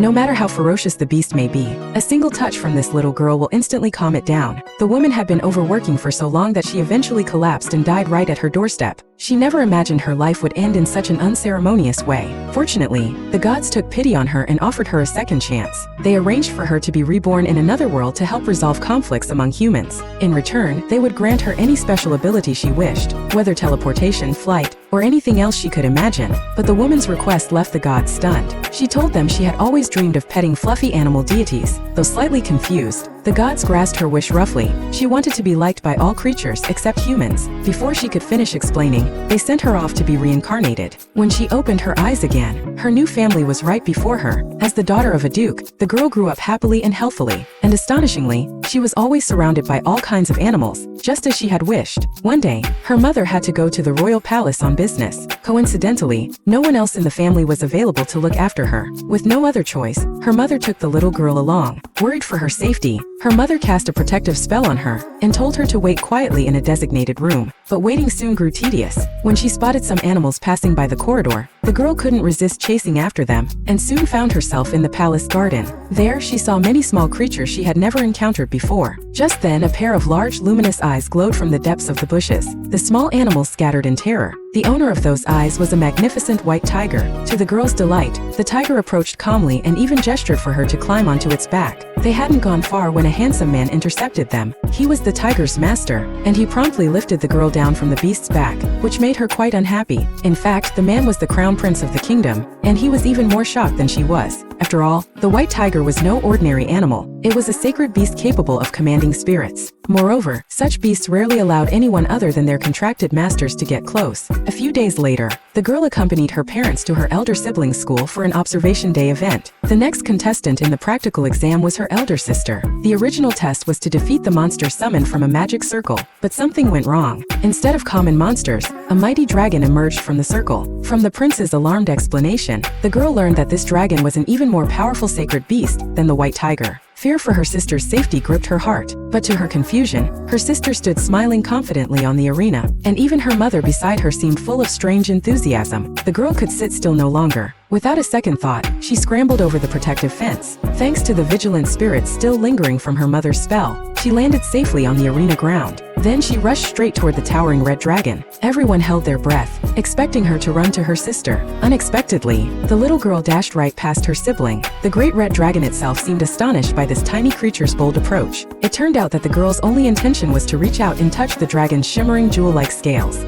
No matter how ferocious the beast may be, a single touch from this little girl will instantly calm it down. The woman had been overworking for so long that she eventually collapsed and died right at her doorstep. She never imagined her life would end in such an unceremonious way. Fortunately, the gods took pity on her and offered her a second chance. They arranged for her to be reborn in another world to help resolve conflicts among humans. In return, they would grant her any special ability she wished, whether teleportation, flight, or anything else she could imagine. But the woman's request left the gods stunned. She told them she had always dreamed of petting fluffy animal deities. Though slightly confused, the gods grasped her wish roughly. She wanted to be liked by all creatures except humans. Before she could finish explaining, they sent her off to be reincarnated. When she opened her eyes again, her new family was right before her. As the daughter of a duke, the girl grew up happily and healthily. And astonishingly, she was always surrounded by all kinds of animals, just as she had wished. One day, her mother had to go to the royal palace on business. Coincidentally, no one else in the family was available to look after her. With no other choice, her mother took the little girl along. Worried for her safety, her mother cast a protective spell on her and told her to wait quietly in a designated room. But waiting soon grew tedious. When she spotted some animals passing by the corridor, the girl couldn't resist chasing after them and soon found herself in the palace garden. There, she saw many small creatures she had never encountered before. Just then, a pair of large luminous eyes glowed from the depths of the bushes. The small animals scattered in terror. The owner of those eyes was a magnificent white tiger. To the girl's delight, the tiger approached calmly and even gestured for her to climb onto its back. They hadn't gone far when a handsome man intercepted them. He was the tiger's master, and he promptly lifted the girl down from the beast's back, which made her quite unhappy. In fact, the man was the crown prince of the kingdom, and he was even more shocked than she was. After all, the white tiger was no ordinary animal. It was a sacred beast capable of commanding spirits. Moreover, such beasts rarely allowed anyone other than their contracted masters to get close. A few days later, the girl accompanied her parents to her elder sibling's school for an observation day event. The next contestant in the practical exam was her elder sister. The original test was to defeat the monster summoned from a magic circle, but something went wrong. Instead of common monsters, a mighty dragon emerged from the circle. From the prince's alarmed explanation, the girl learned that this dragon was an even more powerful sacred beast than the white tiger. Fear for her sister's safety gripped her heart, but to her confusion, her sister stood smiling confidently on the arena, and even her mother beside her seemed full of strange enthusiasm. The girl could sit still no longer. Without a second thought, she scrambled over the protective fence. Thanks to the vigilant spirits still lingering from her mother's spell, she landed safely on the arena ground. Then she rushed straight toward the towering red dragon. Everyone held their breath, expecting her to run to her sister. Unexpectedly, the little girl dashed right past her sibling. The great red dragon itself seemed astonished by this tiny creature's bold approach. It turned out that the girl's only intention was to reach out and touch the dragon's shimmering jewel-like scales.